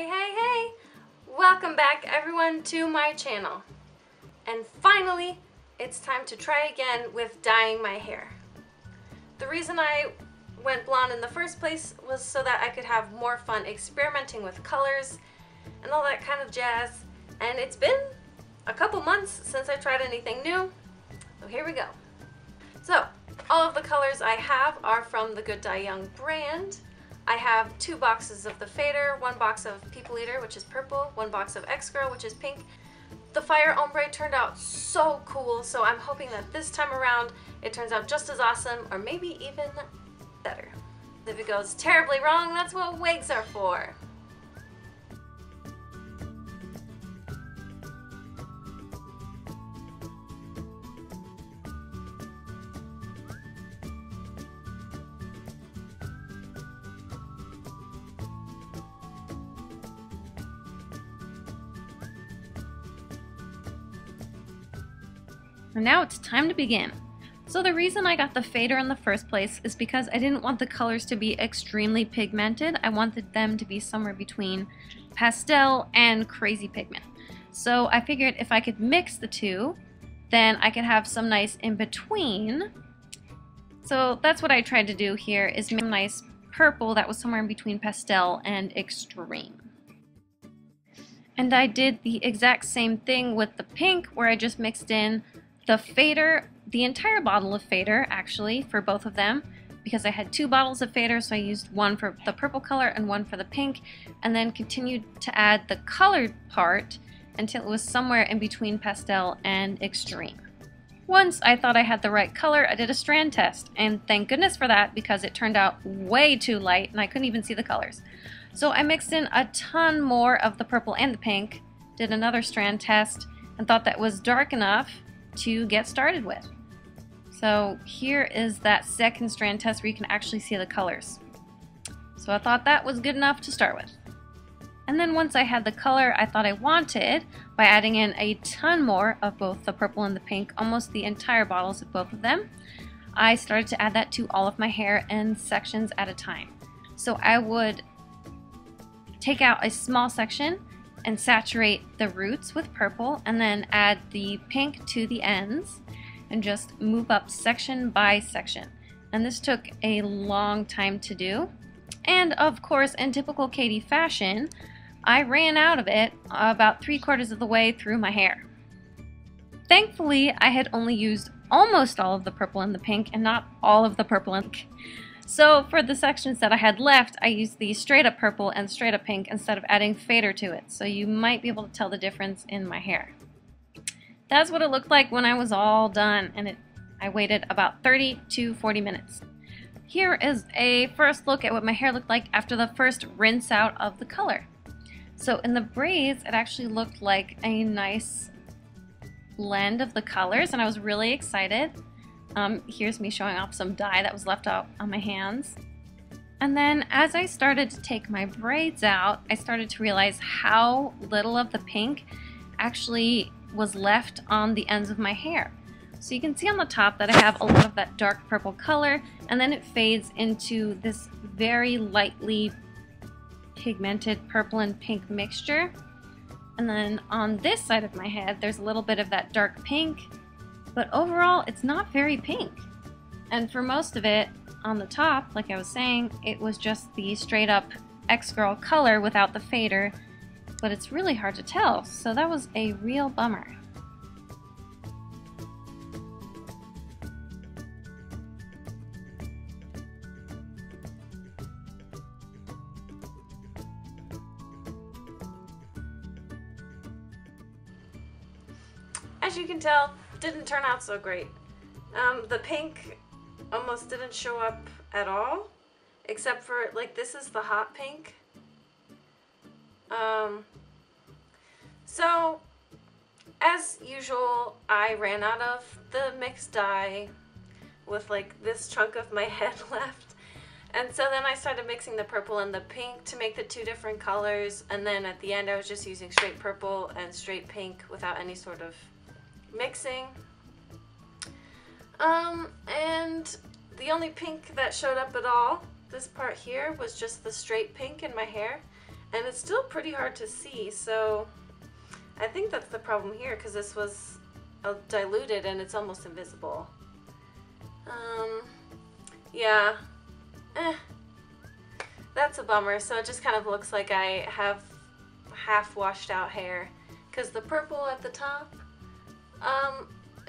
Hey! Welcome back everyone to my channel. And finally, it's time to try again with dyeing my hair. The reason I went blonde in the first place was so that I could have more fun experimenting with colors and all that kind of jazz. And it's been a couple months since I tried anything new, so here we go. So, all of the colors I have are from the Good Dye Young brand. I have 2 boxes of the fader, 1 box of People Eater, which is purple, 1 box of X-Girl, which is pink. The Fire Ombre turned out so cool, so I'm hoping that this time around it turns out just as awesome, or maybe even better. If it goes terribly wrong, that's what wigs are for. And now it's time to begin. So the reason I got the fader in the first place is because I didn't want the colors to be extremely pigmented. I wanted them to be somewhere between pastel and crazy pigment. So I figured if I could mix the two, then I could have some nice in between. So that's what I tried to do here, is make a nice purple that was somewhere in between pastel and extreme. And I did the exact same thing with the pink, where I just mixed in the fader, the entire bottle of fader actually, for both of them, because I had 2 bottles of fader, so I used 1 for the purple color and 1 for the pink, and then continued to add the colored part until it was somewhere in between pastel and extreme. Once I thought I had the right color, I did a strand test, and thank goodness for that, because it turned out way too light and I couldn't even see the colors. So I mixed in a ton more of the purple and the pink, did another strand test, and thought that was dark enough to get started with. So here is that second strand test where you can actually see the colors. So I thought that was good enough to start with. And then once I had the color I thought I wanted, by adding in a ton more of both the purple and the pink, almost the entire bottles of both of them, I started to add that to all of my hair in sections at a time. So I would take out a small section and saturate the roots with purple, and then add the pink to the ends and just move up section by section. And this took a long time to do, and of course, in typical Katie fashion, I ran out of it about 3/4 of the way through my hair. Thankfully, I had only used almost all of the purple and the pink and not all of the purple and pink. So for the sections that I had left, I used the straight up purple and straight up pink instead of adding fader to it. So you might be able to tell the difference in my hair. That's what it looked like when I was all done, and I waited about 30 to 40 minutes. Here is a first look at what my hair looked like after the first rinse out of the color. So in the braids, it actually looked like a nice blend of the colors, and I was really excited. Here's me showing off some dye that was left out on my hands. And then as I started to take my braids out, I started to realize how little of the pink actually was left on the ends of my hair. So you can see on the top that I have a lot of that dark purple color, and then it fades into this very lightly pigmented purple and pink mixture. And then on this side of my head, there's a little bit of that dark pink, but overall it's not very pink. And for most of it, on the top, like I was saying, it was just the straight up X-Girl color without the fader, but it's really hard to tell, so that was a real bummer. As you can tell, didn't turn out so great. The pink almost didn't show up at all, except for, like, this is the hot pink. So as usual, I ran out of the mixed dye with like this chunk of my head left. And so then I started mixing the purple and the pink to make the 2 different colors, and then at the end I was just using straight purple and straight pink without any sort of mixing. And the only pink that showed up at all, this part here, was just the straight pink in my hair. And it's still pretty hard to see, so I think that's the problem here, because this was diluted and it's almost invisible. Yeah. That's a bummer. So it just kind of looks like I have half washed out hair, because the purple at the top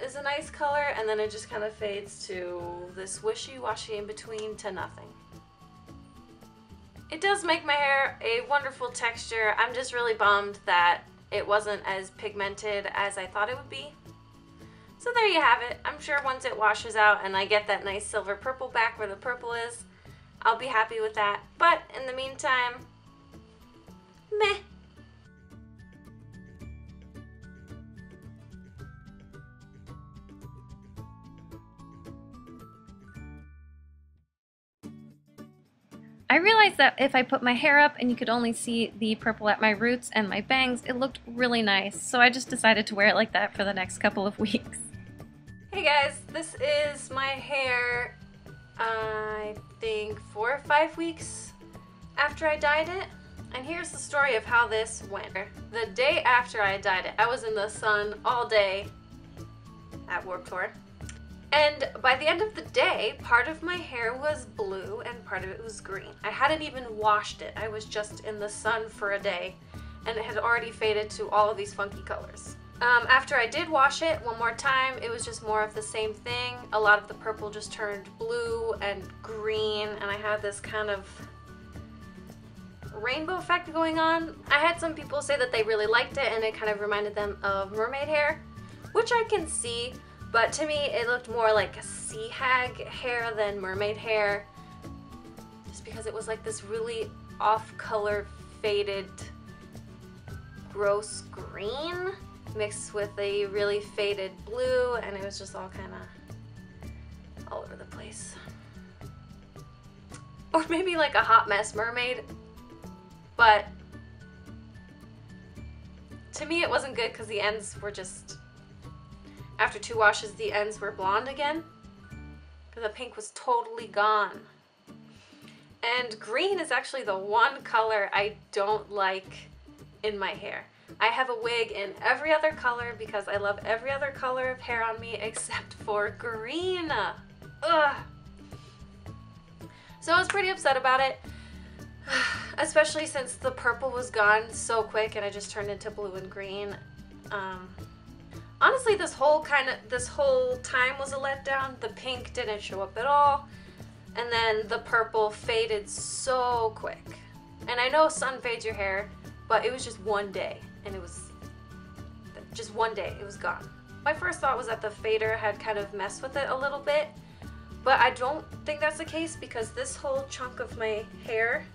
is a nice color, and then it just kind of fades to this wishy-washy in between to nothing. It does make my hair a wonderful texture. I'm just really bummed that it wasn't as pigmented as I thought it would be. So there you have it. I'm sure once it washes out and I get that nice silver purple back where the purple is, I'll be happy with that. But in the meantime, meh. I realized that if I put my hair up and you could only see the purple at my roots and my bangs, it looked really nice. So I just decided to wear it like that for the next couple of weeks. Hey guys, this is my hair, I think 4 or 5 weeks after I dyed it. And here's the story of how this went. The day after I dyed it, I was in the sun all day at Warped Tour. And by the end of the day, part of my hair was blue and part of it was green. I hadn't even washed it. I was just in the sun for a day and it had already faded to all of these funky colors. After I did wash it one more time, it was just more of the same thing. A lot of the purple just turned blue and green, and I had this kind of rainbow effect going on. I had some people say that they really liked it and it kind of reminded them of mermaid hair, which I can see. But to me, it looked more like a sea hag hair than mermaid hair, just because it was like this really off-color, faded, gross green mixed with a really faded blue, and it was just all kind of all over the place. Or maybe like a hot mess mermaid, but to me it wasn't good because the ends were just... After 2 washes, the ends were blonde again, because the pink was totally gone. And green is actually the one color I don't like in my hair. I have a wig in every other color because I love every other color of hair on me except for green. Ugh. So I was pretty upset about it, especially since the purple was gone so quick and I just turned into blue and green. Honestly, this whole time was a letdown. The pink didn't show up at all, and then the purple faded so quick. And I know sun fades your hair, but it was just one day, and it was just one day, it was gone. My first thought was that the fader had kind of messed with it a little bit, but I don't think that's the case because this whole chunk of my hair,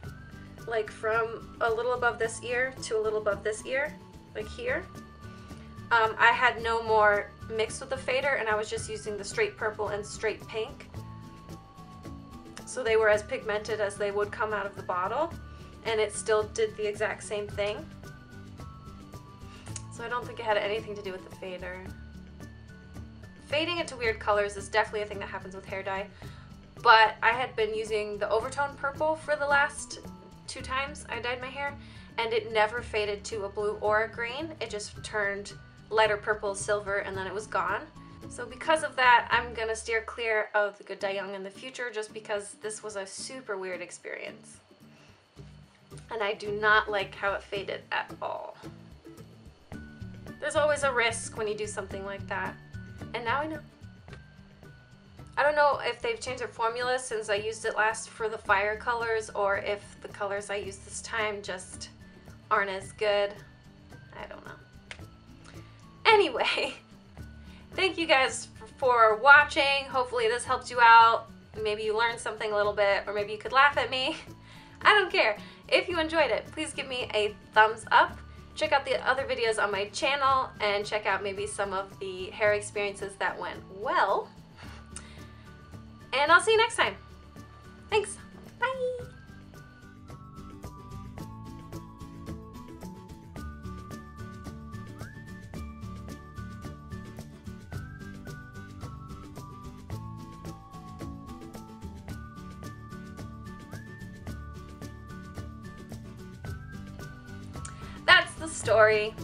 like from a little above this ear to a little above this ear, like here, I had no more mixed with the fader, and I was just using the straight purple and straight pink. So they were as pigmented as they would come out of the bottle, and it still did the exact same thing. So I don't think it had anything to do with the fader. Fading into weird colors is definitely a thing that happens with hair dye, but I had been using the overtone purple for the last 2 times I dyed my hair, and it never faded to a blue or a green. It just turned lighter purple, silver, and then it was gone. So because of that, I'm gonna steer clear of the Good Dye Young in the future just because this was a super weird experience. And I do not like how it faded at all. There's always a risk when you do something like that. And now I know. I don't know if they've changed their formula since I used it last for the fire colors, or if the colors I used this time just aren't as good. I don't know. Anyway, thank you guys for watching. Hopefully this helped you out. Maybe you learned something a little bit, or maybe you could laugh at me. I don't care. If you enjoyed it, please give me a thumbs up. Check out the other videos on my channel and check out maybe some of the hair experiences that went well. And I'll see you next time. Thanks. Bye. story.